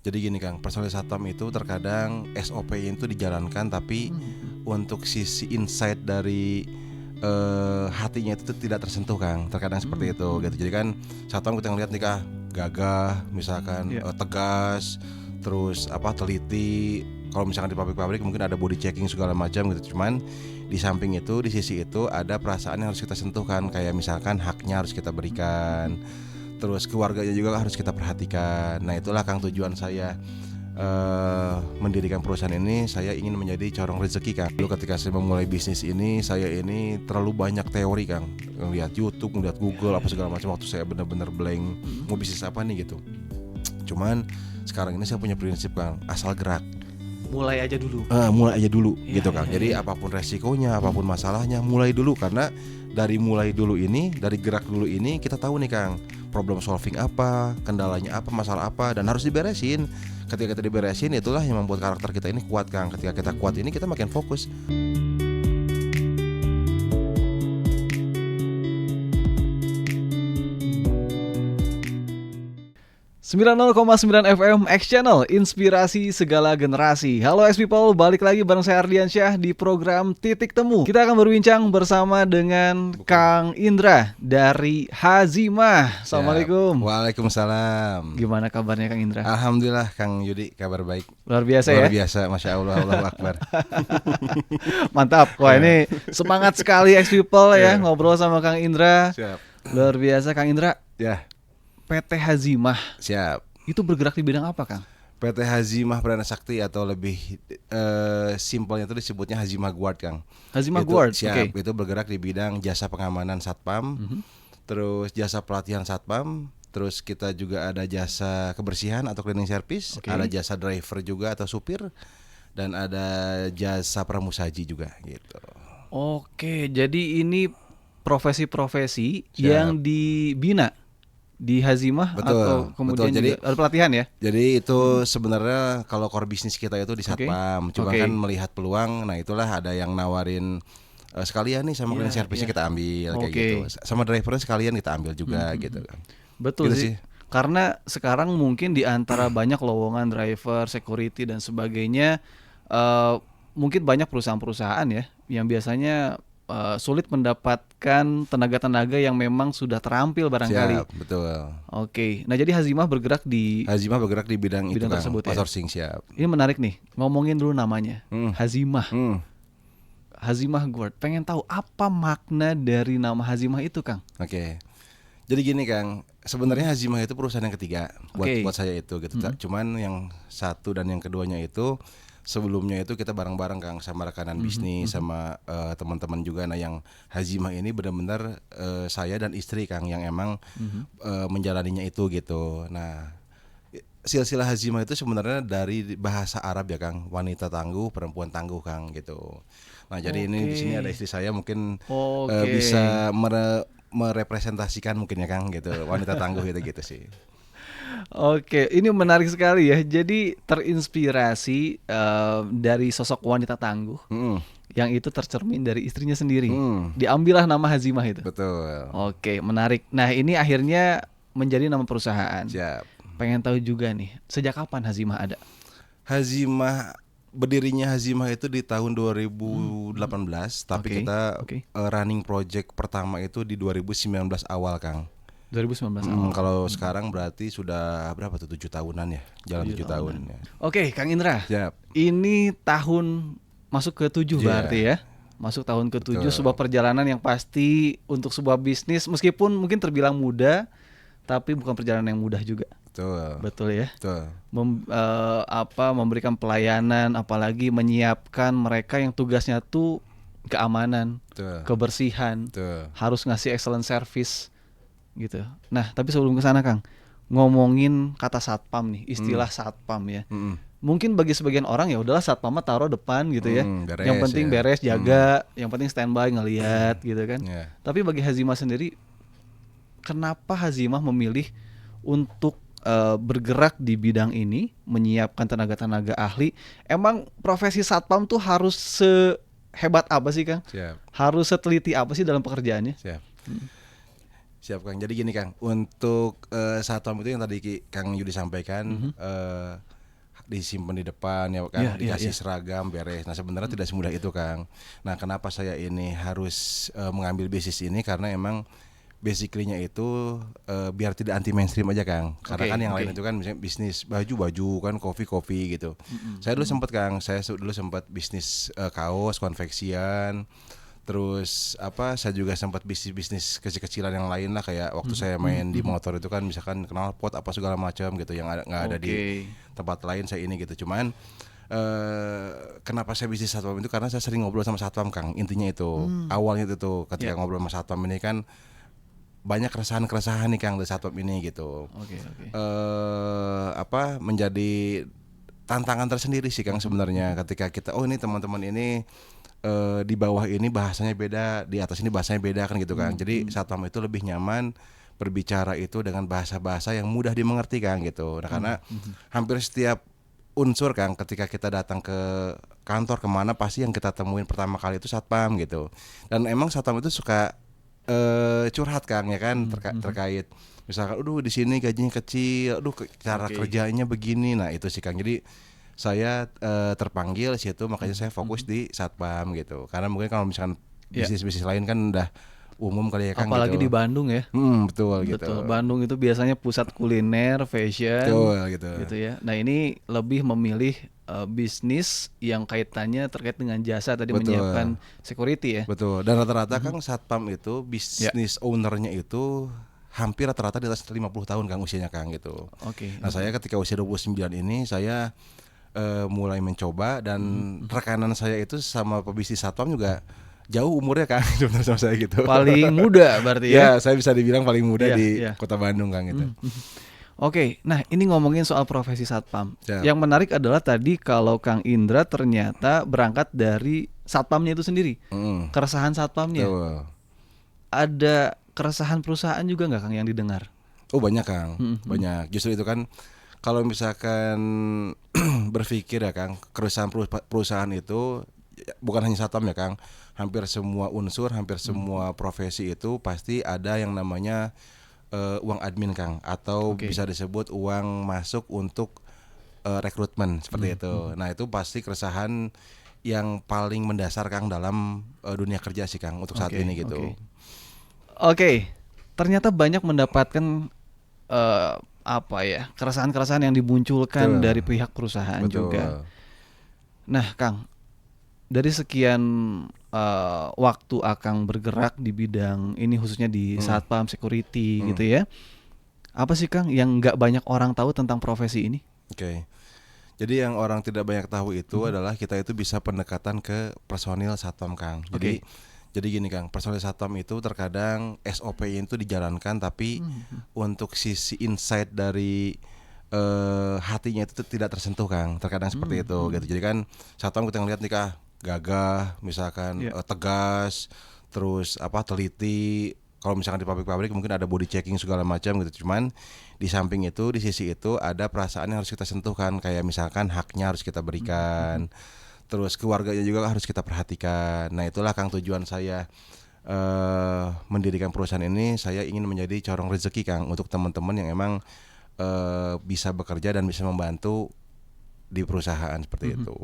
Jadi gini Kang, personil satpam itu terkadang SOP itu dijalankan, tapi untuk sisi insight dari hatinya itu tidak tersentuh Kang. Terkadang seperti itu gitu. Jadi kan satpam kita ngeliat nih Kak, gagah, misalkan tegas, terus teliti. Kalau misalkan di pabrik-pabrik mungkin ada body checking segala macam gitu. Cuman di samping itu, di sisi itu ada perasaan yang harus kita sentuh kan. Kayak misalkan haknya harus kita berikan, terus keluarganya juga harus kita perhatikan. Nah itulah Kang tujuan saya mendirikan perusahaan ini. Saya ingin menjadi corong rezeki Kang. Dulu ketika saya memulai bisnis ini, saya ini terlalu banyak teori Kang, ngeliat YouTube, ngeliat Google, apa segala macam. Waktu saya benar-benar blank, mau bisnis apa nih gitu. Cuman sekarang ini saya punya prinsip Kang, asal gerak. Mulai aja dulu. Mulai aja dulu gitu Kang. Jadi apapun resikonya, apapun masalahnya, mulai dulu. Karena dari mulai dulu ini, dari gerak dulu ini, kita tahu nih Kang, problem solving apa, kendalanya apa, masalah apa, dan harus diberesin. Ketika kita diberesin, itulah yang membuat karakter kita ini kuat Kang. Ketika kita kuat ini, kita makin fokus. 90,9 FM X Channel, inspirasi segala generasi. Halo X People, balik lagi bareng saya Ardiansyah di program Titik Temu. Kita akan berbincang bersama dengan Kang Indra dari Hazimah. Assalamualaikum. Waalaikumsalam. Gimana kabarnya Kang Indra? Alhamdulillah Kang Yudi, kabar baik. Luar biasa Luar ya? biasa, Masya Allah, Allahu Akbar. Mantap, wah ini semangat sekali X People ya, ngobrol sama Kang Indra. Siap. Luar biasa Kang Indra. Ya. PT Hazimah. Siap. Itu bergerak di bidang apa Kang? PT Hazimah Prana Sakti, atau lebih simpelnya itu disebutnya Hazimah Guard Kang. Hazimah Itu, Guard, siap. oke. Itu bergerak di bidang jasa pengamanan satpam, terus jasa pelatihan satpam, terus kita juga ada jasa kebersihan atau cleaning service, ada jasa driver juga atau supir, dan ada jasa pramusaji juga gitu. Oke, jadi ini profesi-profesi yang dibina di Hazimah. Betul, atau kemudian betul. Jadi juga ada pelatihan ya? Jadi itu sebenarnya kalau core bisnis kita itu di satpam, cuma kan melihat peluang, nah itulah ada yang nawarin sekalian nih sama cleaning service kita ambil kayak gitu, sama drivernya sekalian kita ambil juga gitu kan. Betul Gitu sih. Karena sekarang mungkin di antara banyak lowongan driver, security dan sebagainya, mungkin banyak perusahaan-perusahaan ya yang biasanya sulit mendapatkan tenaga-tenaga yang memang sudah terampil barangkali. Siap, betul. Oke, nah jadi Hazimah bergerak di bidang itu kan, tersebut ya. outsourcing, siap. Ini menarik nih, ngomongin dulu namanya, Hazimah. Hazimah Guard. Pengen tahu apa makna dari nama Hazimah itu, Kang? Oke. Jadi gini Kang, sebenarnya Hazimah itu perusahaan yang ketiga buat saya itu gitu. Cuman yang satu dan yang keduanya itu sebelumnya itu kita bareng-bareng Kang sama rekanan bisnis, sama teman-teman juga. Nah yang Hazimah ini benar-benar saya dan istri Kang yang emang menjalaninya itu gitu. Nah silsilah Hazimah itu sebenarnya dari bahasa Arab ya Kang, wanita tangguh, perempuan tangguh Kang gitu. Nah jadi ini di sini ada istri saya, mungkin bisa merepresentasikan mungkin ya Kang gitu, wanita tangguh gitu sih. Oke, ini menarik sekali ya. Jadi terinspirasi dari sosok wanita tangguh yang itu tercermin dari istrinya sendiri. Diambillah nama Hazimah itu. Betul. Oke, menarik. Nah ini akhirnya menjadi nama perusahaan. Siap. Pengen tahu juga nih, sejak kapan Hazimah ada? Hazimah, berdirinya Hazimah itu di tahun 2018, tapi kita running project pertama itu di 2019 awal Kang. 2019 awal. Kalau sekarang berarti sudah berapa tuh, 7 tahunan ya, jalan 7 tahun ya. Oke, Kang Indra. Siap. Ini tahun masuk ke 7 berarti ya. Masuk tahun ke-7, sebuah perjalanan yang pasti untuk sebuah bisnis, meskipun mungkin terbilang mudah, tapi bukan perjalanan yang mudah juga. Betul ya. Memberikan pelayanan, apalagi menyiapkan mereka yang tugasnya tuh keamanan, kebersihan, harus ngasih excellent service gitu. Nah, tapi sebelum ke sana Kang, ngomongin kata satpam nih, istilah satpam ya. Mungkin bagi sebagian orang ya udahlah satpam mah taruh depan gitu ya. Yang penting beres, jaga, yang penting standby ngelihat gitu kan. Tapi bagi Hazimah sendiri, kenapa Hazimah memilih untuk bergerak di bidang ini, menyiapkan tenaga-tenaga ahli? Emang profesi satpam tuh harus sehebat apa sih Kang? Harus seteliti apa sih dalam pekerjaannya? Siap Kang. Jadi gini Kang, untuk satpam itu yang tadi Kang Yudi sampaikan, disimpan di depan ya kan, dikasih seragam, beres. Nah sebenarnya tidak semudah itu Kang. Nah kenapa saya ini harus mengambil bisnis ini, karena emang basically-nya itu biar tidak anti mainstream aja Kang. Karena kan yang lain itu kan misalnya bisnis baju-baju kan, kopi gitu. Saya dulu sempat Kang, saya dulu sempat bisnis kaos, konveksian. Terus saya juga sempat bisnis kecil-kecilan yang lain lah, kayak waktu saya main di motor itu kan, misalkan knalpot apa segala macam gitu yang nggak ada di tempat lain, saya ini gitu. Cuman kenapa saya bisnis satpam itu karena saya sering ngobrol sama satpam Kang. Intinya itu awalnya itu tuh ketika ngobrol sama satpam ini kan banyak keresahan nih Kang dari satpam ini gitu. Menjadi tantangan tersendiri sih Kang sebenarnya ketika kita ini teman-teman ini di bawah ini bahasanya beda, di atas ini bahasanya beda kan gitu Kang. Jadi satpam itu lebih nyaman berbicara itu dengan bahasa-bahasa yang mudah dimengerti Kang gitu. Nah karena hampir setiap unsur Kang ketika kita datang ke kantor kemana, pasti yang kita temuin pertama kali itu satpam gitu. Dan emang satpam itu suka curhat Kang ya kan, terkait misalkan di sini gajinya kecil, cara kerjanya begini. Nah itu sih Kang. Jadi saya terpanggil situ, makanya saya fokus di satpam gitu. Karena mungkin kalau misalkan bisnis-bisnis lain kan udah umum kali ya Kang. Apalagi gitu. Di Bandung ya. Betul gitu. Betul. Bandung itu biasanya pusat kuliner, fashion. Betul gitu ya. Nah ini lebih memilih bisnis yang kaitannya terkait dengan jasa tadi, menyiapkan security ya. Betul. Dan rata-rata Kang satpam itu bisnis ownernya itu hampir rata-rata di atas 50 tahun Kang usianya Kang gitu. Nah saya ketika usia 29 ini saya mulai mencoba, dan rekanan saya itu sama pebisnis satpam juga jauh umurnya Kang sebenarnya sama saya gitu. Paling muda berarti ya? Ya saya bisa dibilang paling muda di Kota Bandung Kang gitu. Nah ini ngomongin soal profesi satpam. Yang menarik adalah tadi kalau Kang Indra ternyata berangkat dari satpamnya itu sendiri, keresahan satpamnya. Ada keresahan perusahaan juga nggak Kang yang didengar? Oh banyak Kang, banyak. Justru itu kan kalau misalkan berpikir ya Kang, keresahan perusahaan itu bukan hanya satpam ya Kang, hampir semua unsur, hampir semua profesi itu pasti ada yang namanya uang admin Kang, atau bisa disebut uang masuk untuk rekrutmen seperti itu. Nah itu pasti keresahan yang paling mendasar Kang dalam dunia kerja sih Kang untuk saat ini gitu. Ternyata banyak mendapatkan keresahan-keresahan yang dimunculkan dari pihak perusahaan juga. Nah Kang, dari sekian waktu Akang bergerak di bidang ini, khususnya di satpam security gitu ya, apa sih Kang yang nggak banyak orang tahu tentang profesi ini? Jadi yang orang tidak banyak tahu itu adalah kita itu bisa pendekatan ke personil satpam Kang. Jadi gini Kang, personil satpam itu terkadang SOP itu dijalankan, tapi untuk sisi insight dari hatinya itu tidak tersentuh Kang. Terkadang seperti itu gitu. Jadi kan satpam kita ngelihat nih Kang, gagah, misalkan tegas, terus teliti. Kalau misalkan di pabrik-pabrik mungkin ada body checking segala macam gitu. Cuman di samping itu, di sisi itu ada perasaan yang harus kita sentuh kan, kayak misalkan haknya harus kita berikan. Terus keluarganya juga harus kita perhatikan. Nah itulah Kang tujuan saya mendirikan perusahaan ini. Saya ingin menjadi corong rezeki Kang untuk teman-teman yang emang bisa bekerja dan bisa membantu di perusahaan seperti itu.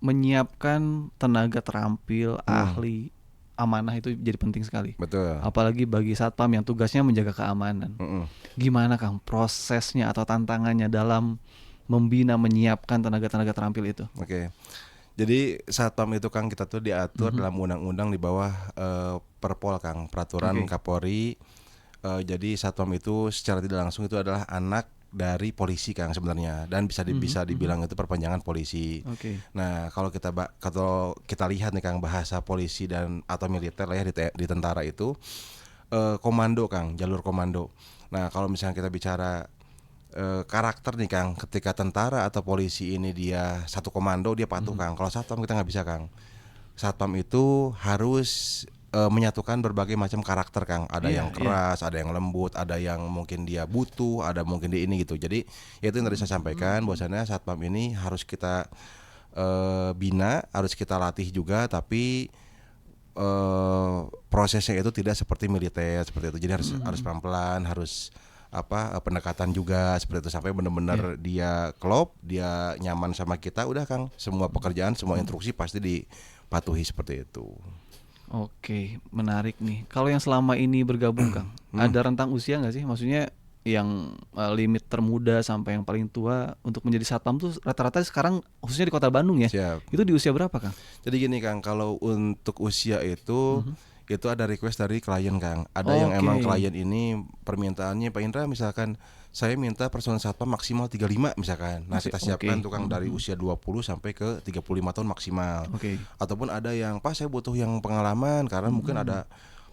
Menyiapkan tenaga terampil, ahli, amanah itu jadi penting sekali. Betul. Apalagi bagi satpam yang tugasnya menjaga keamanan. Gimana Kang prosesnya atau tantangannya dalam membina, menyiapkan tenaga-tenaga terampil itu? Jadi satpam itu Kang kita tuh diatur dalam undang-undang di bawah Perpol Kang, peraturan Kapolri. Jadi satpam itu secara tidak langsung itu adalah anak dari polisi Kang sebenarnya, dan bisa dibilang itu perpanjangan polisi. Nah kalau kita lihat nih Kang, bahasa polisi dan atau militer lah ya di tentara itu komando Kang, jalur komando. Nah kalau misalnya kita bicara karakter nih Kang, ketika tentara atau polisi ini dia satu komando, dia patuh Kang. Kalau satpam kita nggak bisa Kang. Satpam itu harus menyatukan berbagai macam karakter Kang. Ada yang keras, ada yang lembut, ada yang mungkin dia butuh, ada mungkin dia ini gitu. Jadi itu yang tadi saya sampaikan, bahwasanya satpam ini harus kita bina, harus kita latih juga, tapi prosesnya itu tidak seperti militer seperti itu. Jadi harus pelan-pelan, harus pendekatan juga seperti itu sampai benar-benar dia klop, dia nyaman sama kita, udah Kang, semua pekerjaan, semua instruksi pasti dipatuhi seperti itu. Oke, menarik nih. Kalau yang selama ini bergabung Kang, ada rentang usia nggak sih? Maksudnya yang limit termuda sampai yang paling tua untuk menjadi satpam tuh rata-rata sekarang khususnya di Kota Bandung ya. Siap. Itu di usia berapa Kang? Jadi gini Kang, kalau untuk usia itu ada request dari klien Kang. Ada yang emang klien ini permintaannya Pak Indra misalkan saya minta personel satpam maksimal 35 misalkan. Nah, kita siapkan tuh Kang dari usia 20 sampai ke 35 tahun maksimal. Ataupun ada yang Pak saya butuh yang pengalaman karena mungkin ada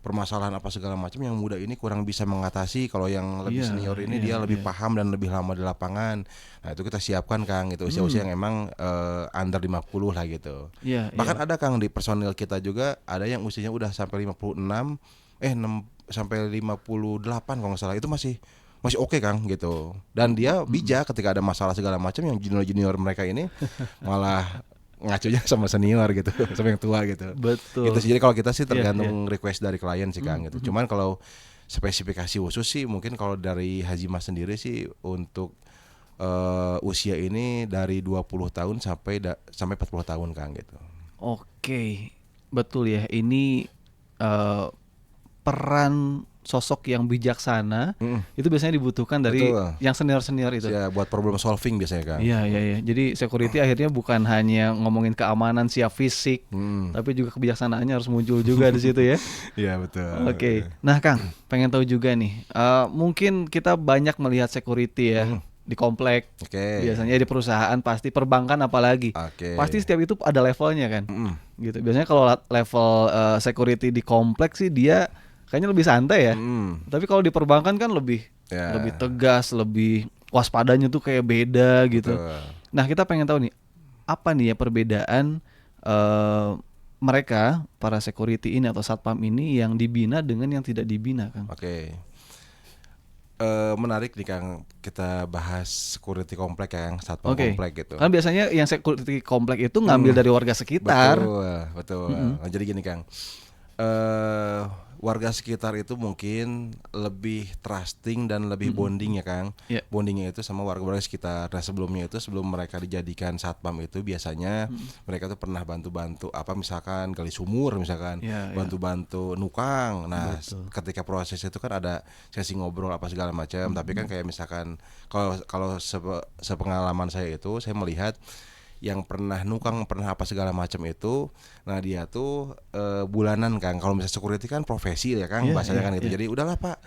permasalahan apa segala macam yang muda ini kurang bisa mengatasi. Kalau yang lebih senior ini dia lebih paham dan lebih lama di lapangan. Nah, itu kita siapkan Kang, itu usia-usia yang emang under 50 lah gitu. Bahkan ada Kang di personil kita juga ada yang usianya udah sampai 56 sampai 58 kalau nggak salah. Itu masih oke Kang gitu. Dan dia bijak ketika ada masalah segala macam, yang junior mereka ini malah ngacunya sama senior gitu, sama yang tua gitu. Betul. Gitu sih. Jadi kalau kita sih tergantung request dari klien sih Kang gitu. Cuman kalau spesifikasi khusus sih mungkin kalau dari Haji Mas sendiri sih untuk usia ini dari 20 tahun sampai 40 tahun Kang gitu. Oke. Betul ya. Ini peran sosok yang bijaksana itu biasanya dibutuhkan dari yang senior-senior itu. Ya, buat problem solving biasanya Kang. Iya. Jadi security akhirnya bukan hanya ngomongin keamanan siap fisik, tapi juga kebijaksanaannya harus muncul juga di situ ya. Iya, betul. Oke. Nah Kang, pengen tahu juga nih. Mungkin kita banyak melihat security ya di komplek. Biasanya di perusahaan pasti, perbankan apalagi. Pasti setiap itu ada levelnya kan. Gitu. Biasanya kalau level security di komplek sih dia kayaknya lebih santai ya. Tapi kalau di perbankan kan lebih tegas, lebih waspadanya tuh kayak beda gitu. Nah, kita pengen tahu nih, apa nih ya perbedaan mereka para security ini atau satpam ini yang dibina dengan yang tidak dibina, Kang? Menarik nih Kang, kita bahas security komplek ya, satpam komplek gitu. Kan biasanya yang security komplek itu ngambil dari warga sekitar. Betul. Nah, jadi gini Kang, warga sekitar itu mungkin lebih trusting dan lebih bonding ya Kang. Bondingnya itu sama warga-warga sekitar. Nah, sebelumnya itu sebelum mereka dijadikan satpam itu biasanya mereka tuh pernah bantu-bantu misalkan gali sumur misalkan, bantu-bantu nukang. Nah, ketika proses itu kan ada sesi ngobrol apa segala macam, tapi kan kayak misalkan kalau sepengalaman saya itu saya melihat yang pernah nukang, pernah apa segala macam itu, nah dia tuh bulanan Kang. Kalau misalnya security kan profesi ya Kang, bahasanya kan gitu. Jadi udahlah Pak,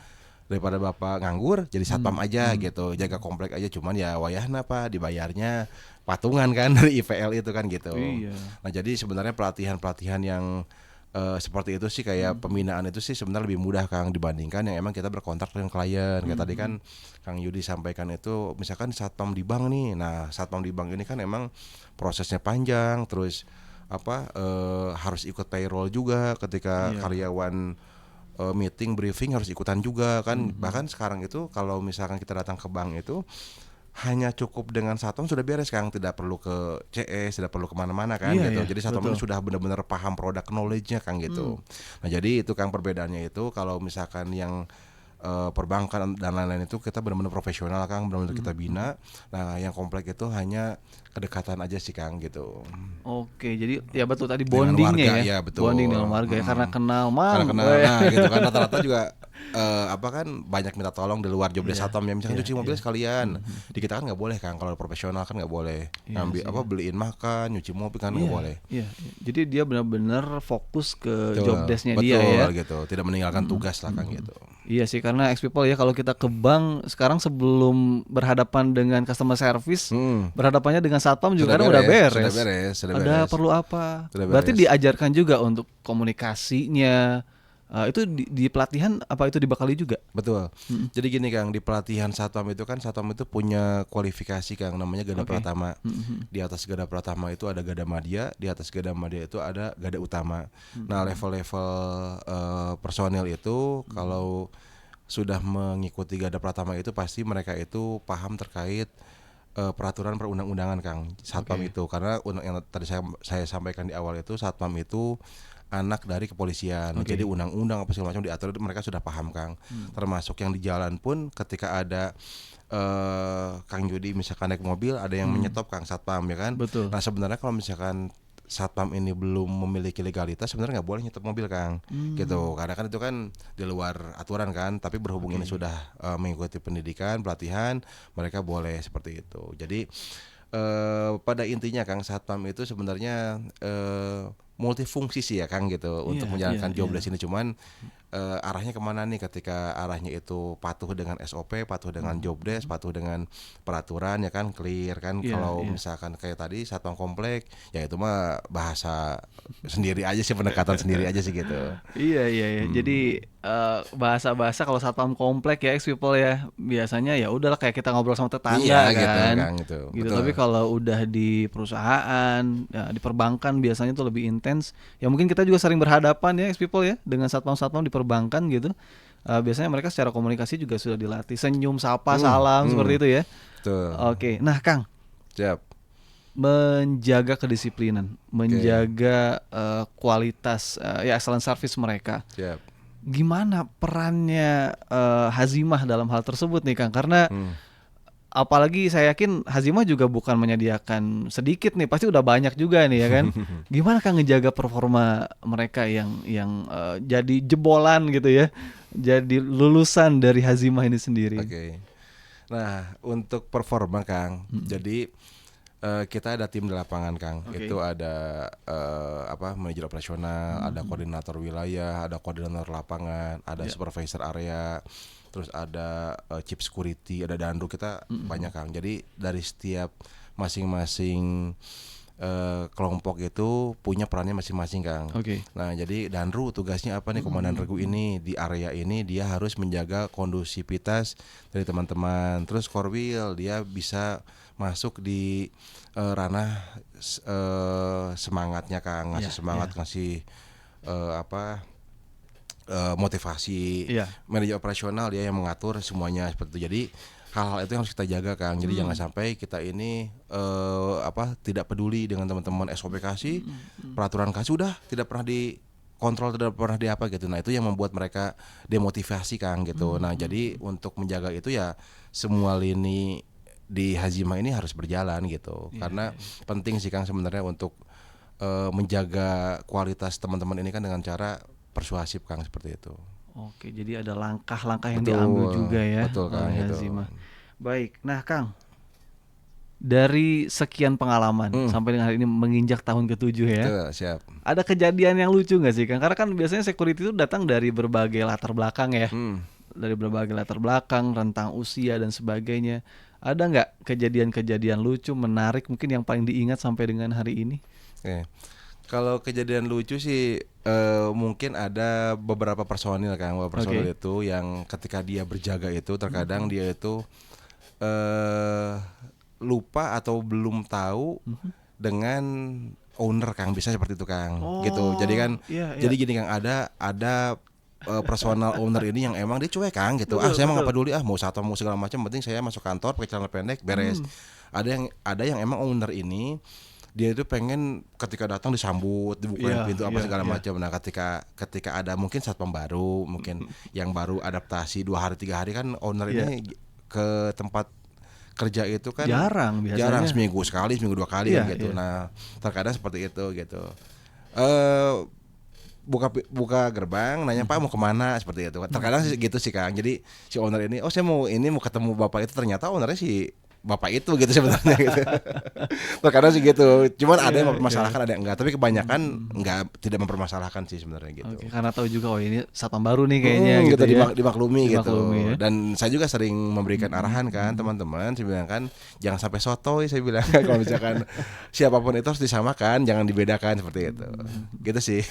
daripada Bapak nganggur jadi satpam aja gitu, jaga komplek aja, cuman ya wayahna Pak dibayarnya patungan kan dari IVL itu kan gitu. Nah, jadi sebenarnya pelatihan yang seperti itu sih kayak pembinaan itu sih sebenarnya lebih mudah Kang dibandingkan yang emang kita berkontrak dengan klien. Kayak tadi kan Kang Yudi sampaikan itu misalkan satpam di bank nih. Nah, satpam di bank ini kan emang prosesnya panjang, terus harus ikut payroll juga ketika karyawan meeting briefing harus ikutan juga kan. Bahkan sekarang itu kalau misalkan kita datang ke bank itu hanya cukup dengan satpam sudah beres Kang, tidak perlu ke CS, tidak perlu kemana-mana kan gitu. Jadi satpam itu sudah benar-benar paham produk knowledge-nya Kang gitu. Nah, jadi itu Kang perbedaannya itu kalau misalkan yang perbankan dan lain-lain itu kita benar-benar profesional Kang, benar-benar kita bina. Nah, yang komplek itu hanya kedekatan aja sih Kang gitu. Oke, jadi ya betul tadi bondingnya ya. Betul. Bonding dengan warga ya, karena kenal nah gitu kan rata-rata juga kan banyak minta tolong di luar job desk satpam ya, misalkan cuci mobil sekalian. Di kita kan nggak boleh Kang, kalau profesional kan nggak boleh ngambil beliin makan, nyuci mobil kan nggak boleh. Jadi dia benar-benar fokus ke job desk-nya dia ya. Betul gitu, tidak meninggalkan tugas lah Kang gitu. Iya sih, karena ex-people ya kalau kita ke bank sekarang sebelum berhadapan dengan customer service, berhadapannya dengan satpam juga kan udah beres. Ada perlu apa? Berarti diajarkan juga untuk komunikasinya. Itu di pelatihan apa itu dibekali juga? Betul. Jadi gini Kang, di pelatihan satpam itu kan satpam itu punya kualifikasi Kang, namanya Gada Pratama. Di atas Gada Pratama itu ada Gada Madya, di atas Gada Madya itu ada Gada Utama. Nah, level-level personil itu kalau sudah mengikuti Gada Pratama itu pasti mereka itu paham terkait peraturan perundang-undangan Kang Satpam itu, karena yang tadi saya sampaikan di awal itu Satpam itu anak dari kepolisian. Jadi undang-undang apa segala macam diatur mereka sudah paham Kang. Termasuk yang di jalan pun ketika ada Kang Judi misalkan naik mobil ada yang menyetop Kang Satpam ya kan. Betul. Nah sebenarnya kalau misalkan Satpam ini belum memiliki legalitas sebenarnya nggak boleh nyetop mobil Kang gitu, karena kan itu kan di luar aturan kan, tapi berhubung ini sudah mengikuti pendidikan pelatihan mereka boleh seperti itu. Jadi pada intinya Kang Satpam itu sebenarnya multifungsi sih ya Kang gitu untuk menjalankan jobless ini, cuman arahnya kemana nih ketika arahnya itu patuh dengan SOP, patuh dengan jobdesk, patuh dengan peraturan ya kan, clear kan. Kalau misalkan kayak tadi Satpam komplek ya itu mah bahasa sendiri aja sih, pendekatan sendiri aja sih gitu. Iya. Jadi bahasa-bahasa kalau Satpam komplek ya people ya biasanya ya udahlah kayak kita ngobrol sama tetangga kan gitu. Tapi kalau udah di perusahaan ya, di perbankan biasanya tuh lebih intens ya, mungkin kita juga sering berhadapan ya people ya dengan Satpam di perbankan gitu. Biasanya mereka secara komunikasi juga sudah dilatih, senyum, sapa, salam seperti itu ya. Oke. Nah Kang, siap. Menjaga kedisiplinan, menjaga kualitas ya excellent service mereka. Siap. Gimana perannya Hazimah dalam hal tersebut nih Kang? Karena apalagi saya yakin Hazimah juga bukan menyediakan sedikit nih, pasti udah banyak juga nih ya kan. Gimana Kang ngejaga performa mereka yang jadi jebolan gitu ya, jadi lulusan dari Hazimah ini sendiri? Nah untuk performa Kang, jadi kita ada tim di lapangan Kang. Itu ada manajer operasional, ada koordinator wilayah, ada koordinator lapangan, ada supervisor area, terus ada chief security, ada dandu, kita banyak Kang. Jadi dari setiap masing-masing kelompok itu punya perannya masing-masing Kang. Nah jadi danru tugasnya apa nih, komandan regu ini di area ini dia harus menjaga kondusivitas dari teman-teman. Terus korwil dia bisa masuk di ranah semangatnya Kang, ngasih semangat, ngasih motivasi. Manajer operasional dia yang mengatur semuanya seperti itu. Jadi hal-hal itu yang harus kita jaga Kang. Jadi jangan sampai kita ini tidak peduli dengan teman-teman SOP kasih, peraturan kasih udah tidak pernah dikontrol, tidak pernah di apa gitu. Nah itu yang membuat mereka demotivasi Kang gitu. Nah jadi untuk menjaga itu ya semua lini di Hazimah ini harus berjalan gitu. Karena penting sih Kang sebenarnya untuk menjaga kualitas teman-teman ini kan dengan cara persuasif Kang, seperti itu. Oke, jadi ada langkah-langkah yang diambil juga ya oleh Hazimah. Baik, nah Kang, dari sekian pengalaman sampai dengan hari ini menginjak tahun ke-7 ya. Siap. Ada kejadian yang lucu nggak sih Kang? Karena kan biasanya security itu datang dari berbagai latar belakang ya. Dari berbagai latar belakang, rentang usia dan sebagainya. Ada nggak kejadian-kejadian lucu, menarik mungkin yang paling diingat sampai dengan hari ini? Kalau kejadian lucu sih mungkin ada beberapa personil Kang, personil itu yang ketika dia berjaga itu terkadang dia itu lupa atau belum tahu dengan owner Kang, bisa seperti itu Kang. Gitu. Jadi kan jadi gini Kang, ada personal owner ini yang emang dia cuek Kang gitu. Saya mah nggak peduli mau satu mau segala macam, penting saya masuk kantor pakai celana pendek beres. Ada yang emang owner ini dia itu pengen ketika datang disambut, dibukain pintu apa segala macam. Nah ketika ada mungkin satpam baru, mungkin yang baru adaptasi 2 hari 3 hari kan owner ini ke tempat kerja itu kan jarang seminggu sekali, seminggu 2 kali kan gitu. Nah terkadang seperti itu gitu. Buka gerbang, nanya Pak mau kemana, seperti itu. Terkadang gitu sih Kang. Jadi si owner ini, saya mau ketemu bapak itu, ternyata ownernya si bapak itu gitu sebenarnya gitu. Terkadang sih gitu. Cuman ada yang mempermasalahkan, ada yang enggak. Tapi kebanyakan tidak mempermasalahkan sih sebenarnya gitu. Karena tahu juga ini satpam baru nih kayaknya gitu ya. Dimaklumi gitu. Ya. Dan saya juga sering memberikan arahan kan teman-teman. Saya bilang kan jangan sampai sotoy, saya bilang kalau misalkan siapapun itu harus disamakan, jangan dibedakan seperti itu. Gitu sih.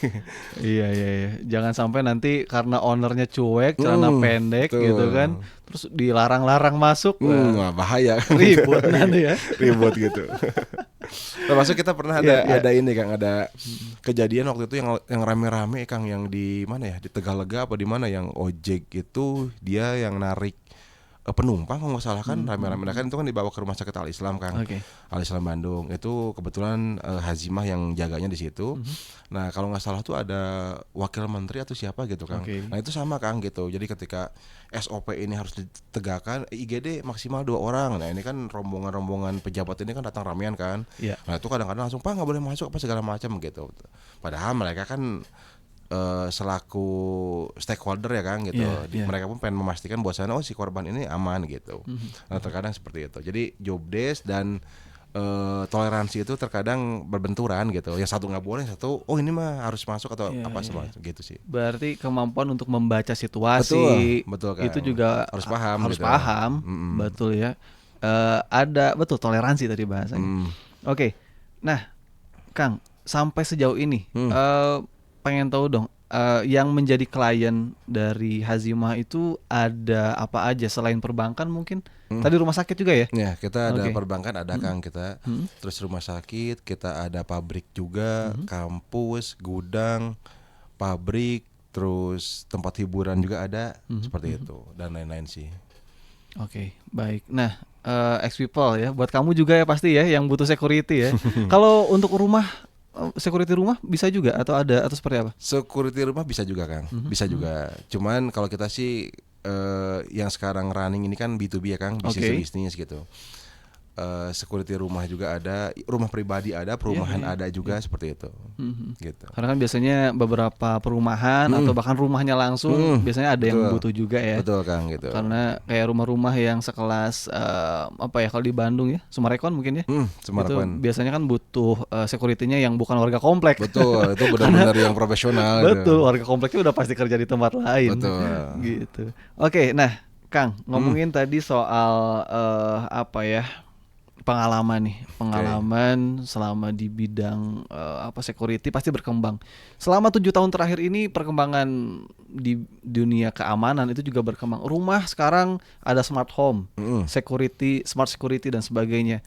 Iya. Jangan sampai nanti karena ownernya cuek, celana pendek gitu kan, terus dilarang-larang masuk. Bahaya. Ribut nanti ya. Ribut gitu. Termasuk kita pernah ada ini Kang, ada kejadian waktu itu yang rame-rame Kang, yang di mana ya, di Tegalega apa di mana, yang ojek itu dia yang narik penumpang kalau nggak salah kan rame-rame kan itu kan dibawa ke rumah sakit Al Islam Kang. Al Islam Bandung itu kebetulan Hazimah yang jaganya di situ. Nah kalau nggak salah tuh ada wakil menteri atau siapa gitu Kang. Nah itu sama Kang gitu. Jadi ketika SOP ini harus ditegakkan, IGD maksimal 2 orang. Nah ini kan rombongan pejabat ini kan datang ramean kan. Nah itu kadang-kadang langsung Pak nggak boleh masuk apa segala macam gitu. Padahal mereka kan selaku stakeholder ya Kang gitu. Mereka pun pengen memastikan bahwasanya si korban ini aman gitu. Nah terkadang seperti itu. Jadi job desk dan toleransi itu terkadang berbenturan gitu. Yang satu nggak boleh, satu ini mah harus masuk atau apa semacam gitu sih. Berarti kemampuan untuk membaca situasi betul Kang. Itu juga harus paham. Betul ya. Ada toleransi tadi bahasanya. Oke. Nah, Kang, sampai sejauh ini pengen tahu dong, yang menjadi klien dari Hazimah itu ada apa aja selain perbankan mungkin? Tadi rumah sakit juga ya? Ya, kita ada perbankan ada Kang kita. Terus rumah sakit, kita ada pabrik juga, kampus, gudang, pabrik, terus tempat hiburan juga ada, seperti itu dan lain-lain sih. Oke, baik. Nah, ex-people ya, buat kamu juga ya pasti ya yang butuh security ya. Kalau untuk rumah, security rumah bisa juga atau seperti apa? Security rumah bisa juga Kang, bisa juga. Cuman kalau kita sih yang sekarang running ini kan B2B ya Kang, bisnis gitu. Security rumah juga ada, rumah pribadi ada, perumahan ada juga seperti itu. Gitu. Karena kan biasanya beberapa perumahan atau bahkan rumahnya langsung biasanya ada yang butuh juga ya. Betul Kang gitu. Karena kayak rumah-rumah yang sekelas kalau di Bandung ya, Summarecon mungkin ya. Summarecon. Itu biasanya kan butuh security-nya yang bukan warga komplek. Betul, itu benar-benar yang profesional. Betul, warga kompleknya udah pasti kerja di tempat lain. Betul. Gitu. Oke, nah Kang, ngomongin tadi soal pengalaman selama di bidang security pasti berkembang. Selama 7 tahun terakhir ini perkembangan di dunia keamanan itu juga berkembang. Rumah sekarang ada smart home, security, smart security dan sebagainya.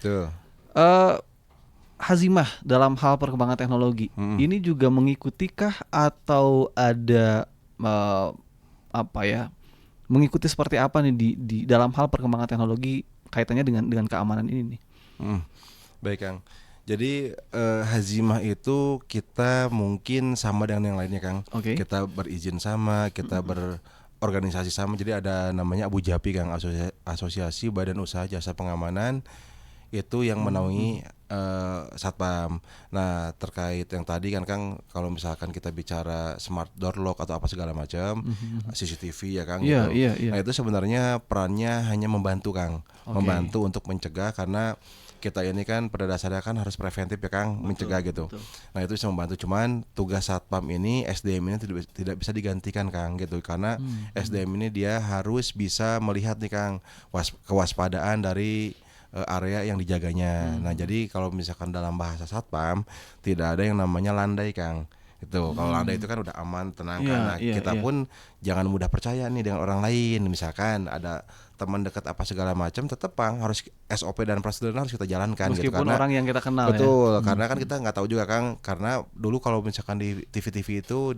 Hazimah dalam hal perkembangan teknologi ini juga mengikutikah atau ada mengikuti seperti apa nih di dalam hal perkembangan teknologi kaitannya dengan keamanan ini nih? Baik Kang. Jadi Hazimah itu kita mungkin sama dengan yang lainnya Kang. Kita berizin sama, kita berorganisasi sama. Jadi ada namanya Abu Japi Kang, Asosiasi Badan Usaha Jasa Pengamanan. Itu yang menaungi Satpam. Nah terkait yang tadi kan Kang, kalau misalkan kita bicara smart door lock atau apa segala macam, CCTV ya Kang gitu. Nah itu sebenarnya perannya hanya membantu Kang, membantu untuk mencegah, karena kita ini kan pada dasarnya kan harus preventif ya Kang, mencegah gitu. Nah itu bisa membantu, cuman tugas Satpam ini, SDM ini tidak bisa digantikan Kang gitu, karena SDM ini dia harus bisa melihat nih Kang kewaspadaan dari area yang dijaganya. Nah jadi kalau misalkan dalam bahasa Satpam tidak ada yang namanya landai Kang. Itu kalau landai itu kan udah aman, tenang kan. Nah kita pun jangan mudah percaya nih dengan orang lain. Misalkan ada teman dekat apa segala macam, tetap Kang harus SOP dan prosedur harus kita jalankan. Meskipun gitu, karena orang yang kita kenal. Betul, karena kan kita nggak tahu juga Kang. Karena dulu kalau misalkan di TV-TV itu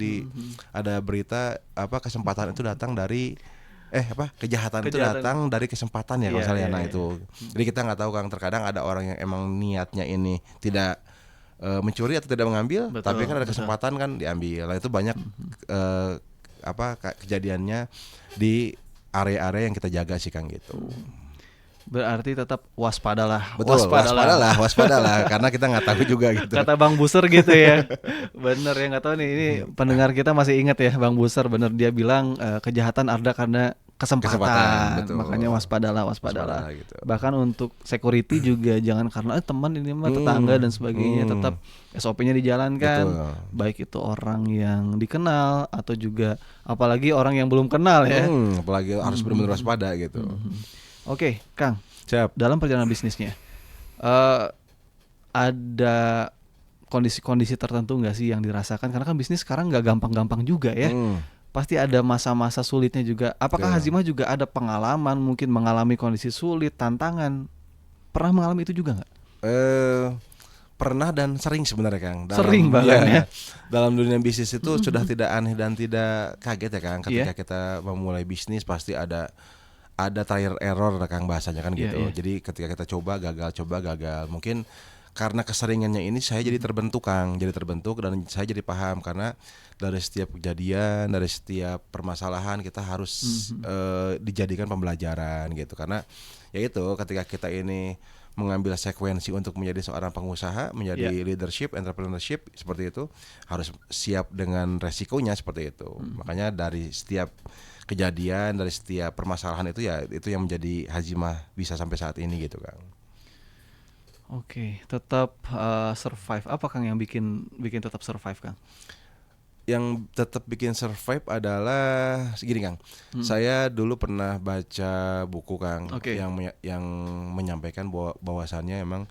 ada berita kesempatan itu datang dari kejahatan itu datang dari kesempatan ya kalau misalnya. Nah itu jadi kita nggak tahu Kang, terkadang ada orang yang emang niatnya ini tidak mencuri atau tidak mengambil, tapi kan ada kesempatan kan diambil. Nah itu banyak kejadiannya di area-area yang kita jaga sih Kang gitu. Berarti tetap waspadalah. Betul, waspadalah karena kita nggak tahu juga gitu. Kata Bang Buser gitu ya. Bener ya, nggak tahu nih ini pendengar kita masih ingat ya Bang Buser, bener dia bilang kejahatan ada karena kesempatan. Makanya waspadalah gitu. Bahkan untuk security juga jangan karena teman ini mah tetangga dan sebagainya, tetap SOP-nya dijalankan. Betul. Baik itu orang yang dikenal atau juga apalagi orang yang belum kenal ya. Apalagi harus benar-benar waspada gitu. Oke, Kang. Siap. Dalam perjalanan bisnisnya, ada kondisi-kondisi tertentu nggak sih yang dirasakan? Karena kan bisnis sekarang nggak gampang-gampang juga ya. Pasti ada masa-masa sulitnya juga. Apakah Hazimah juga ada pengalaman mungkin mengalami kondisi sulit, tantangan? Pernah mengalami itu juga nggak? Pernah dan sering sebenarnya Kang. Sering banget ya. Dalam dunia bisnis itu sudah tidak aneh dan tidak kaget ya Kang. Ketika kita memulai bisnis pasti ada ada trial error Kang bahasanya kan gitu. Yeah. Jadi ketika kita coba gagal. Mungkin karena keseringannya ini saya jadi terbentuk Kang, dan saya jadi paham karena dari setiap kejadian, dari setiap permasalahan kita harus dijadikan pembelajaran gitu. Karena ya itu ketika kita ini mengambil sekuensi untuk menjadi seorang pengusaha, menjadi leadership, entrepreneurship seperti itu, harus siap dengan resikonya seperti itu. Makanya dari setiap kejadian, dari setiap permasalahan itu ya itu yang menjadi Hazimah bisa sampai saat ini gitu Kang. Oke, tetap survive. Apa Kang yang bikin tetap survive Kang? Yang tetap bikin survive adalah segini Kang. Saya dulu pernah baca buku Kang yang menyampaikan bahwasannya emang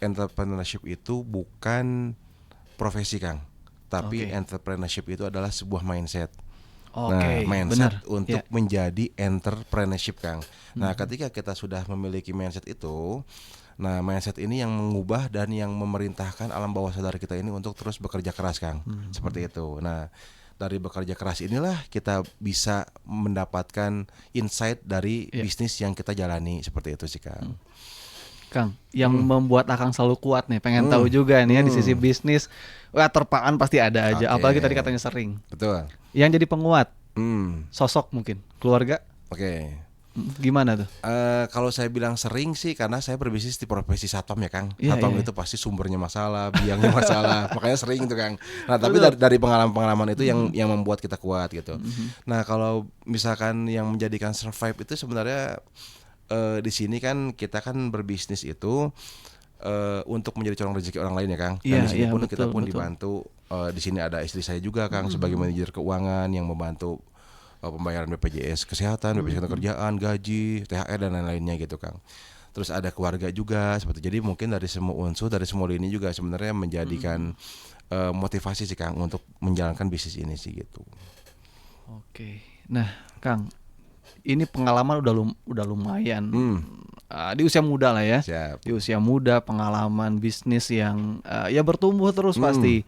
entrepreneurship itu bukan profesi Kang, tapi entrepreneurship itu adalah sebuah mindset. Mindset untuk menjadi entrepreneurship Kang. Nah, ketika kita sudah memiliki mindset itu, mindset ini yang mengubah dan yang memerintahkan alam bawah sadar kita ini untuk terus bekerja keras Kang. Seperti itu. Nah, dari bekerja keras inilah kita bisa mendapatkan insight dari bisnis yang kita jalani, seperti itu sih Kang. Kang, yang membuat Akang selalu kuat nih, pengen tahu juga nih ya di sisi bisnis, terpaan pasti ada aja. Apalagi tadi katanya sering. Betul. Yang jadi penguat, sosok mungkin, keluarga. Gimana tuh? Kalau saya bilang sering sih karena saya berbisnis di profesi satpam ya Kang. Satpam itu pasti sumbernya masalah, biangnya masalah, makanya sering itu Kang. Nah tapi dari pengalaman itu yang membuat kita kuat gitu. Nah kalau misalkan yang menjadikan survive itu sebenarnya di sini kan kita kan berbisnis itu untuk menjadi corong rezeki orang lain ya Kang. Dan di sini pun kita pun dibantu. Di sini ada istri saya juga Kang sebagai manajer keuangan yang membantu pembayaran BPJS kesehatan, BPJS kerjaan, gaji, THR dan lain-lainnya gitu Kang. Terus ada keluarga juga seperti. Jadi mungkin dari semua unsur, dari semua lini juga sebenarnya menjadikan motivasi sih Kang untuk menjalankan bisnis ini sih gitu. Oke. Nah, Kang, ini pengalaman udah lumayan. Di usia muda lah ya. Siap. Di usia muda, pengalaman bisnis yang ya bertumbuh terus pasti.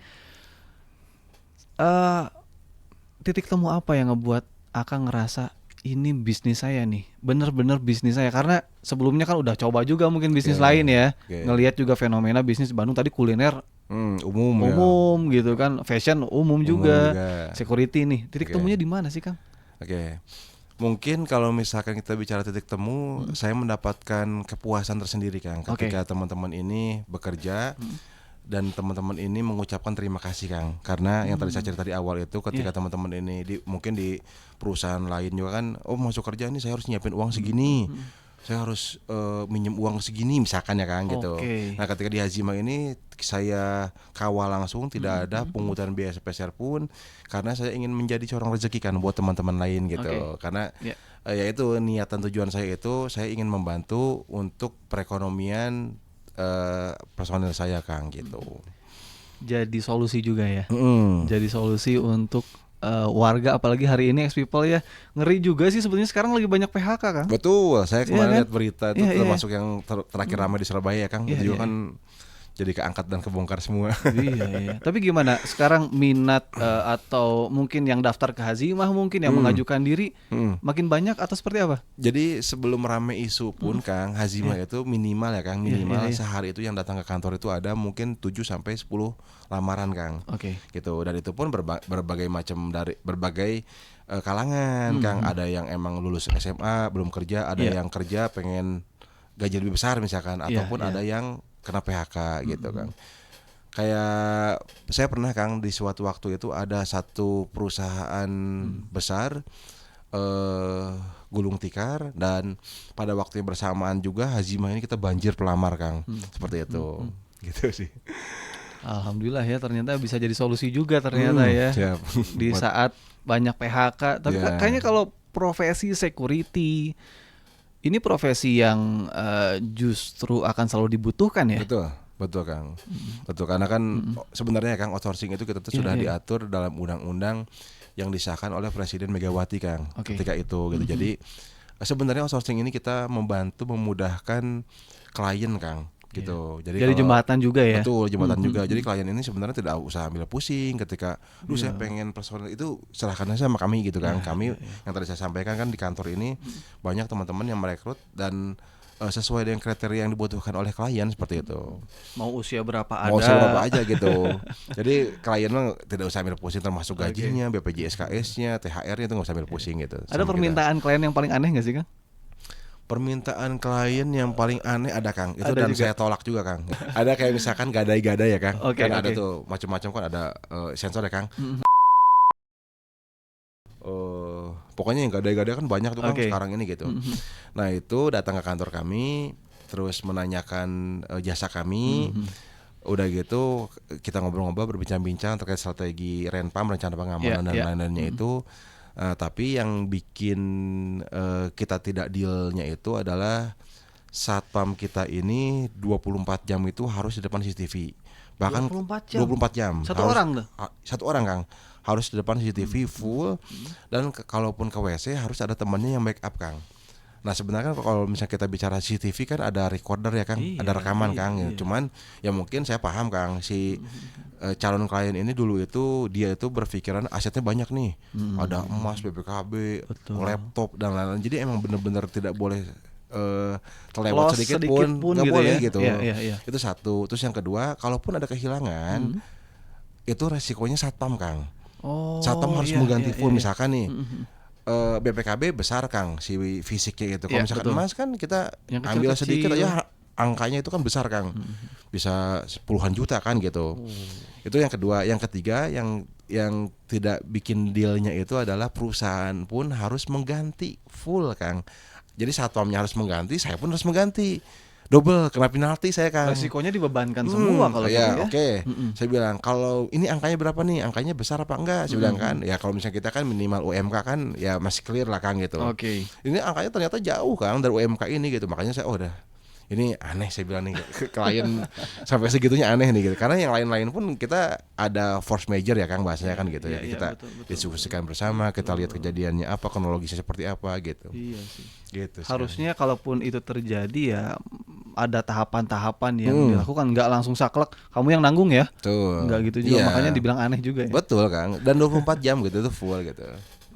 Titik temu apa yang ngebuat Akang ngerasa ini bisnis saya nih, bener-bener bisnis saya? Karena sebelumnya kan udah coba juga mungkin bisnis lain ya. Ngelihat juga fenomena bisnis Bandung tadi kuliner umum gitu kan, fashion umum juga. Security nih. Titik temunya di mana sih Kang? Mungkin kalau misalkan kita bicara titik temu, saya mendapatkan kepuasan tersendiri Kang ketika teman-teman ini bekerja dan teman-teman ini mengucapkan terima kasih Kang. Karena yang tadi saya cerita di awal itu ketika teman-teman ini mungkin di perusahaan lain juga kan, masuk kerja ini saya harus nyiapin uang segini. Saya harus minjem uang segini misalkan ya Kang gitu. Nah ketika di Hazimah ini saya kawal langsung, tidak ada pungutan biaya sepeser pun, karena saya ingin menjadi corong rezeki kan buat teman-teman lain gitu. Karena ya itu niatan tujuan saya itu, saya ingin membantu untuk perekonomian personil saya Kang gitu. Jadi solusi juga ya. Jadi solusi untuk warga, apalagi hari ini ex-people ya, ngeri juga sih sebetulnya sekarang lagi banyak PHK Kang. Betul, saya kemarin lihat berita itu termasuk yang terakhir ramai di Surabaya ya Kang. Itu juga kan jadi keangkat dan kebongkar semua. Tapi gimana sekarang minat atau mungkin yang daftar ke Hazimah, mungkin yang mengajukan diri makin banyak atau seperti apa? Jadi sebelum rame isu pun Kang, Hazimah itu minimal ya Kang, sehari itu yang datang ke kantor itu ada mungkin 7-10 lamaran Kang. Gitu, dan itu pun berbagai macam, dari berbagai kalangan Kang. Ada yang emang lulus SMA belum kerja, ada yang kerja pengen gaji lebih besar misalkan, ataupun ada yang kena PHK gitu Kang. Kayak saya pernah Kang di suatu waktu itu ada satu perusahaan besar gulung tikar, dan pada waktu yang bersamaan juga Hazimah ini kita banjir pelamar Kang. Seperti itu. Gitu sih. Alhamdulillah ya, ternyata bisa jadi solusi juga ternyata ya. Siap. Di saat banyak PHK. Tapi kayaknya kalau profesi security ini profesi yang justru akan selalu dibutuhkan ya. Betul Kang. Betul, karena kan sebenarnya Kang outsourcing itu kita tuh sudah diatur dalam undang-undang yang disahkan oleh Presiden Megawati Kang ketika itu gitu. Jadi sebenarnya outsourcing ini kita membantu memudahkan klien Kang gitu. Jadi jembatan juga ya. Betul, jembatan juga. Jadi klien ini sebenarnya tidak usah ambil pusing ketika saya pengen personal itu serahkan aja sama kami gitu kan. Kami yang tadi saya sampaikan kan di kantor ini banyak teman-teman yang merekrut dan sesuai dengan kriteria yang dibutuhkan oleh klien seperti itu. Mau usia berapa aja gitu. Jadi klien mah tidak usah ambil pusing termasuk gajinya, BPJS KS-nya, THR-nya itu nggak usah ambil pusing gitu. Ada permintaan klien yang paling aneh nggak sih Kang? Permintaan klien yang paling aneh ada Kang, itu ada dan juga. saya tolak juga Kang. Ada kayak misalkan gadai-gadai ya Kang, ada tuh macam-macam kan ada sensor ya Kang. Pokoknya yang gadai-gadai kan banyak tuh Kang sekarang ini gitu. Nah itu datang ke kantor kami, terus menanyakan jasa kami. Udah gitu kita ngobrol-ngobrol berbincang-bincang terkait strategi Renpam, rencana pengamanan dan lain-lainnya itu. Tapi yang bikin kita tidak dealnya itu adalah satpam kita ini 24 jam itu harus di depan CCTV. Bahkan 24 jam. Satu orang Kang harus di depan CCTV full dan kalaupun ke WC harus ada temannya yang backup Kang. Nah sebenarnya kalau misalnya kita bicara CCTV kan ada recorder ya Kang, ada rekaman Kang. Cuman ya mungkin saya paham Kang si calon klien ini dulu itu dia itu berpikiran asetnya banyak nih, ada emas, BPKB, laptop dan lain-lain. Jadi emang benar-benar tidak boleh terlewat sedikit pun nggak gitu boleh ya? gitu. Itu satu. Terus yang kedua, kalaupun ada kehilangan itu resikonya satpam Kang. Satpam harus mengganti full misalkan nih. BPKB besar Kang si fisiknya itu. Kalau misalkan emas kan kita ambil sedikit aja angkanya itu kan besar Kang. Bisa puluhan juta kan gitu. Itu yang kedua. Yang ketiga yang tidak bikin dealnya itu adalah perusahaan pun harus mengganti full Kang. Jadi satpamnya harus mengganti, saya pun harus mengganti. Double, kena penalti saya Kang. Resikonya dibebankan semua kalau gitu ya. Saya bilang kalau ini angkanya berapa nih? Angkanya besar apa enggak? Saya bilang kan, ya kalau misalnya kita kan minimal UMK kan ya masih clear lah Kang gitu. Ini angkanya ternyata jauh Kang dari UMK ini gitu. Makanya saya udah ini aneh saya bilang nih klien sampai segitunya aneh nih gitu. Karena yang lain-lain pun kita ada force major ya Kang bahasanya kan gitu ya. Kita diskusikan bersama, kita lihat kejadiannya apa, kronologisnya seperti apa gitu. Iya sih. Gitu. Harusnya kalaupun itu terjadi ya ada tahapan-tahapan yang dilakukan, nggak langsung saklek kamu yang nanggung ya. Tuh. Nggak gitu juga, makanya dibilang aneh juga ya. Betul Kang. Dan 24 jam gitu itu full gitu.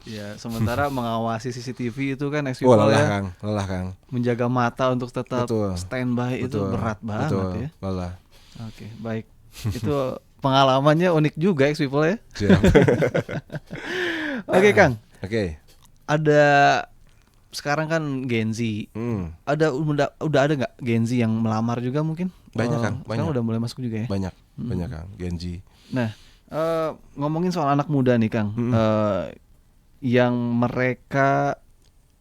Ya, sementara mengawasi CCTV itu kan lelah ya. Lelah Kang. Menjaga mata untuk tetap standby itu berat banget ya. Lelah. Oke, baik. Itu pengalamannya unik juga Ex-People ya. Oke, Kang. Ada sekarang kan Gen Z. Ada udah ada nggak Gen Z yang melamar juga mungkin? Banyak Kang. Sekarang udah mulai masuk juga ya. Banyak Kang Gen Z. Nah, ngomongin soal anak muda nih Kang. Yang mereka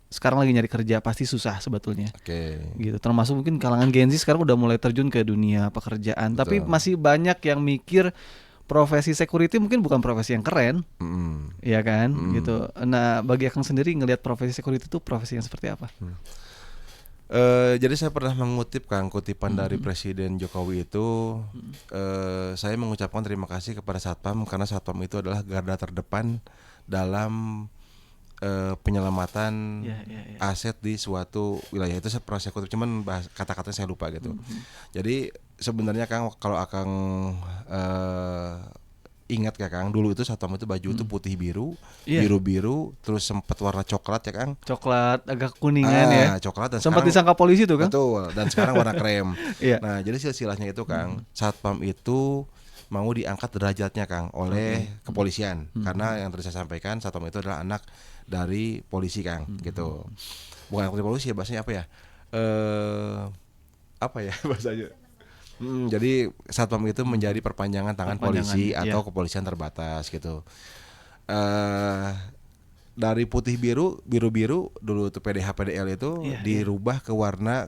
sekarang lagi nyari kerja pasti susah sebetulnya. Gitu. Termasuk mungkin kalangan Gen Z sekarang udah mulai terjun ke dunia pekerjaan. Tapi masih banyak yang mikir profesi security mungkin bukan profesi yang keren, ya kan? Gitu. Nah, bagi Akang sendiri ngelihat profesi security itu profesi yang seperti apa? Jadi saya pernah mengutip Kang kutipan dari Presiden Jokowi itu, saya mengucapkan terima kasih kepada Satpam karena Satpam itu adalah garda terdepan dalam penyelamatan aset di suatu wilayah. Itu saya pernah saya kutip, cuman kata-katanya saya lupa gitu. Jadi sebenarnya Kang kalau Akang ingat ya Kang, dulu itu Satpam itu baju itu putih biru, biru-biru, terus sempat warna coklat ya Kang. Coklat agak kuningan ya. Coklat dan sempat disangka polisi tuh Kang. Betul, dan sekarang warna krem. Nah, jadi silsilahnya itu Kang, Satpam itu mau diangkat derajatnya Kang oleh kepolisian. Karena yang tadi saya sampaikan Satpam itu adalah anak dari polisi Kang, gitu. Bukan anak dari polisi ya, bahasanya apa ya? Apa ya bahasanya? Jadi Satpam itu menjadi perpanjangan tangan polisi atau kepolisian terbatas gitu. Dari putih biru dulu tuh PDH PDL itu dirubah ke warna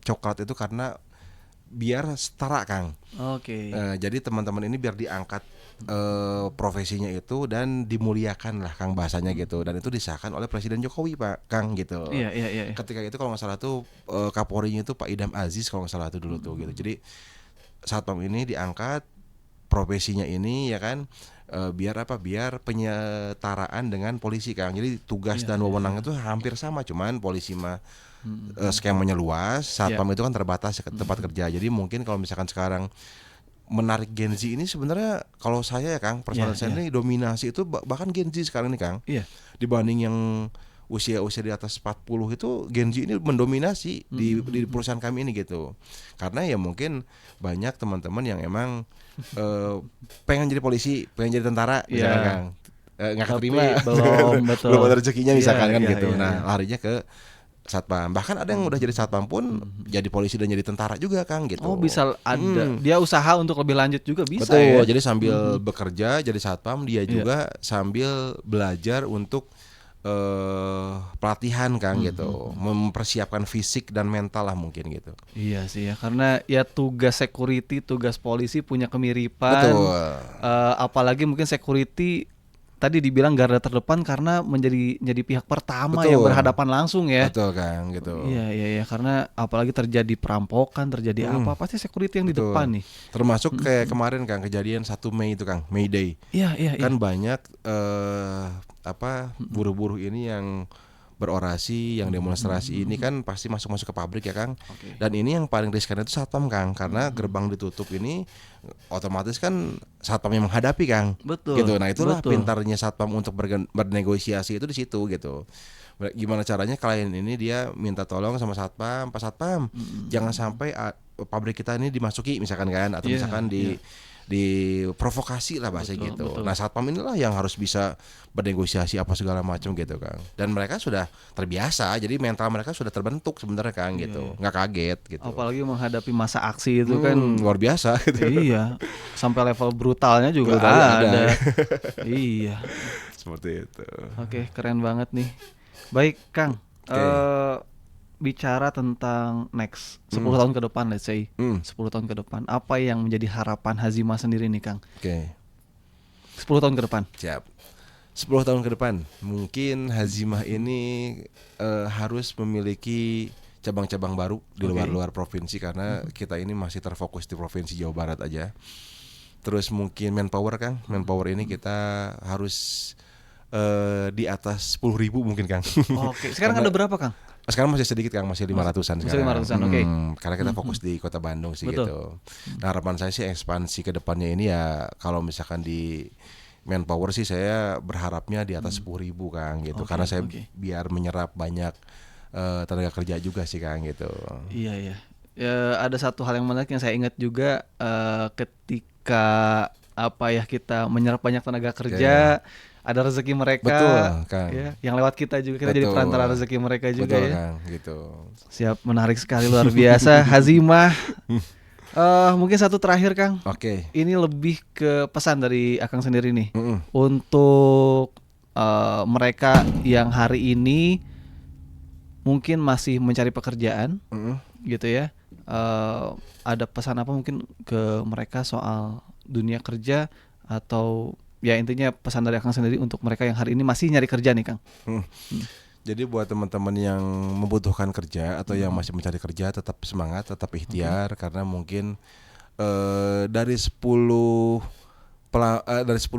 coklat itu karena biar setara Kang. Jadi teman-teman ini biar diangkat profesinya itu dan dimuliakan lah Kang bahasanya gitu, dan itu disahkan oleh Presiden Jokowi Pak Kang gitu. Ketika itu kalau nggak salah tuh Kapolrinya itu Pak Idam Aziz kalau nggak salah tuh dulu tuh gitu. Jadi Satpam ini diangkat profesinya ini ya kan, biar apa? Biar penyetaraan dengan polisi Kang. Jadi tugas dan wewenang itu hampir sama, cuman polisi mah skemanya luas, satpam itu kan terbatas ke tempat kerja. Jadi mungkin kalau misalkan sekarang menarik Gen Z ini sebenarnya kalau saya ya Kang, personal saya ini dominasi itu bahkan Gen Z sekarang ini Kang. Dibanding yang usia-usia di atas 40 itu Gen Z ini mendominasi di perusahaan kami ini gitu. Karena ya mungkin banyak teman-teman yang emang pengen jadi polisi, pengen jadi tentara misalkan Kang. Nggak keterima belum ada rezekinya misalkan kan gitu. Nah, larinya ke satpam. Bahkan ada yang udah jadi satpam pun jadi polisi dan jadi tentara juga Kang gitu. Oh, bisa ada. Dia usaha untuk lebih lanjut juga bisa. Betul, jadi sambil bekerja jadi satpam dia juga sambil belajar untuk pelatihan Kang gitu. Mempersiapkan fisik dan mental lah mungkin gitu. Iya sih ya, karena ya tugas security, tugas polisi punya kemiripan. Betul. Apalagi mungkin security tadi dibilang garda terdepan karena jadi pihak pertama yang berhadapan langsung ya. Betul Kang gitu. Iya karena apalagi terjadi perampokan, terjadi apa pasti security yang di depan nih. Termasuk kayak kemarin Kang kejadian 1 Mei itu Kang, May Day. Iya. Kan banyak buruh-buruh ini yang berorasi, yang demonstrasi ini kan pasti masuk ke pabrik ya Kang. Dan ini yang paling riskan itu satpam Kang, karena gerbang ditutup ini otomatis kan satpam yang menghadapi Kang. Betul. Gitu. Nah itulah pintarnya satpam untuk bernegosiasi itu di situ gitu. Gimana caranya klien ini dia minta tolong sama satpam, Pak Satpam, jangan sampai pabrik kita ini dimasuki misalkan kan, atau misalkan diprovokasi lah bahasa gitu. Betul. Nah satpam inilah yang harus bisa bernegosiasi apa segala macam gitu Kang. Dan mereka sudah terbiasa, jadi mental mereka sudah terbentuk sebenarnya Kang gitu, nggak kaget gitu. Apalagi menghadapi masa aksi itu kan luar biasa gitu. Iya, sampai level brutalnya juga ada. Iya, seperti itu. Oke, keren banget nih. Baik Kang, bicara tentang next 10 tahun ke depan, let's say 10 tahun ke depan, apa yang menjadi harapan Hazimah sendiri nih Kang? 10 tahun ke depan. Siap. 10 tahun ke depan mungkin Hazimah ini harus memiliki cabang-cabang baru di luar provinsi, karena kita ini masih terfokus di provinsi Jawa Barat aja. Terus mungkin manpower Kang, manpower ini kita harus di atas 10.000 mungkin Kang. Oke, sekarang ada berapa Kang? Sekarang masih sedikit Kang, masih 500-an sekarang. 500-an, oke. Karena kita fokus di Kota Bandung sih gitu. Nah harapan saya sih ekspansi ke depannya ini ya, kalau misalkan di manpower sih saya berharapnya di atas 10.000 Kang gitu. Karena saya biar menyerap banyak tenaga kerja juga sih Kang gitu. Iya. Ya, ada satu hal yang menarik yang saya ingat juga ketika kita menyerap banyak tenaga kerja. Ada rezeki mereka. Betul, Kang. Ya, yang lewat kita juga kita jadi perantara rezeki mereka juga. Betul, Kang, gitu. Siap, menarik sekali, luar biasa. Hazimah. Mungkin satu terakhir Kang. Ini lebih ke pesan dari Akang sendiri nih. Untuk mereka yang hari ini mungkin masih mencari pekerjaan, gitu ya. Ada pesan apa mungkin ke mereka soal dunia kerja, atau ya intinya pesan dari Akang sendiri untuk mereka yang hari ini masih nyari kerja nih Kang. Jadi buat teman-teman yang membutuhkan kerja atau yang masih mencari kerja, tetap semangat, tetap ikhtiar, karena mungkin dari 10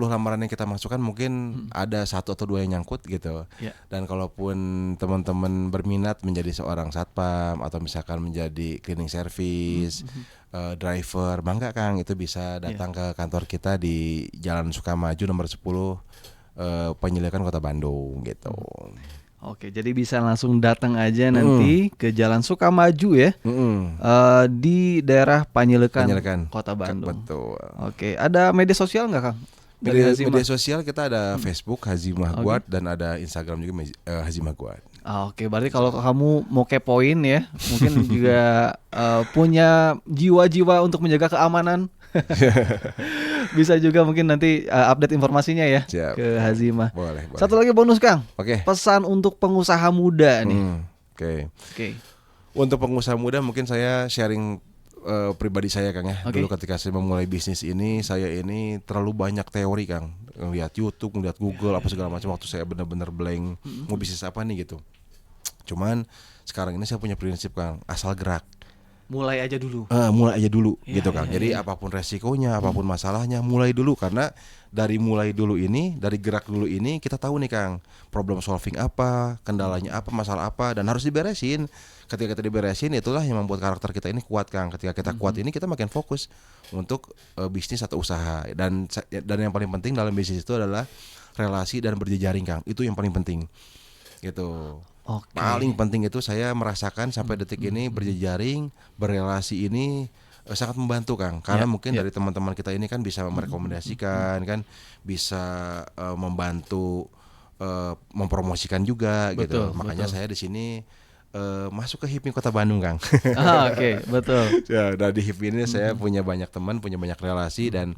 lamaran yang kita masukkan mungkin ada 1 atau 2 yang nyangkut gitu. Dan kalaupun teman-teman berminat menjadi seorang satpam atau misalkan menjadi cleaning service, driver, bangga Kang, itu bisa datang ke kantor kita di Jalan Sukamaju nomor 10 Penyelidikan Kota Bandung gitu. Oke, jadi bisa langsung datang aja nanti ke Jalan Sukamaju ya, di daerah Panjelekan, Kota Bandung. Betul. Oke, ada media sosial nggak Kang? Media sosial kita ada Facebook Hazimah Guad dan ada Instagram juga Hazimah Guad. Oke, berarti kalau kamu mau kepoin ya, mungkin juga punya jiwa-jiwa untuk menjaga keamanan, bisa juga mungkin nanti update informasinya ya. Siap. Ke Hazimah. Boleh. Satu lagi bonus Kang. Pesan untuk pengusaha muda nih. Oke. Untuk pengusaha muda mungkin saya sharing pribadi saya Kang ya. Dulu ketika saya memulai bisnis ini, saya ini terlalu banyak teori Kang. Ngeliat YouTube, ngeliat Google, apa segala macam. Waktu saya benar-benar blank, mau bisnis apa nih gitu. Cuman sekarang ini saya punya prinsip Kang, asal gerak. mulai aja dulu. Mulai aja dulu gitu Ya, Kang. Jadi apapun resikonya, apapun masalahnya, mulai dulu karena dari mulai dulu ini, dari gerak dulu ini kita tahu nih Kang, problem solving apa, kendalanya apa, masalah apa dan harus diberesin. Ketika kita diberesin itulah yang membuat karakter kita ini kuat Kang. Ketika kita kuat ini kita makin fokus untuk bisnis atau usaha dan yang paling penting dalam bisnis itu adalah relasi dan berjejaring Kang. Itu yang paling penting. Gitu. Okay. Paling penting itu saya merasakan sampai detik ini berjejaring, berrelasi ini sangat membantu Kang. Karena mungkin dari teman-teman kita ini kan bisa merekomendasikan kan, bisa membantu mempromosikan juga gitu. Makanya saya di sini masuk ke HIPMI Kota Bandung Kang. Oke, betul. Ya, dari HIPMI ini saya punya banyak teman, punya banyak relasi dan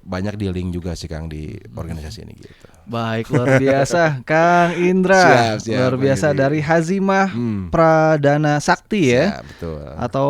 banyak dealing juga sih Kang di organisasi ini gitu. Baik, luar biasa Kang Indra. Siap, luar biasa dari Hazimah Pradana Sakti ya. Siap, betul. Atau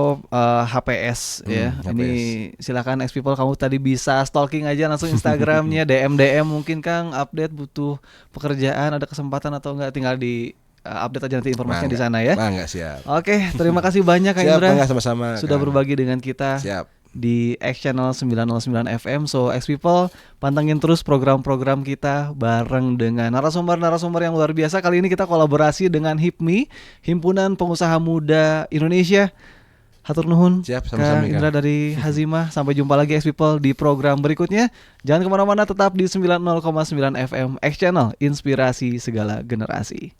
HPS ya. HPS. Ini silakan X People, kamu tadi bisa stalking aja langsung Instagramnya, DM mungkin Kang, update butuh pekerjaan, ada kesempatan atau enggak, tinggal di update aja nanti informasinya di sana ya. Bangga, siap. Oke, terima kasih banyak Kang Siap, Indra. bangga sama-sama. Sudah Kang. berbagi dengan kita. Siap. Di X Channel 909 FM. So X People, pantengin terus program-program kita bareng dengan narasumber-narasumber yang luar biasa. Kali ini kita kolaborasi dengan HIPMI, Himpunan Pengusaha Muda Indonesia. Hatur nuhun. Siap, sama-sama Kang Indra dari Hazimah. Sampai jumpa lagi X People di program berikutnya. Jangan kemana-mana, tetap di 90,9 FM X Channel, inspirasi segala generasi.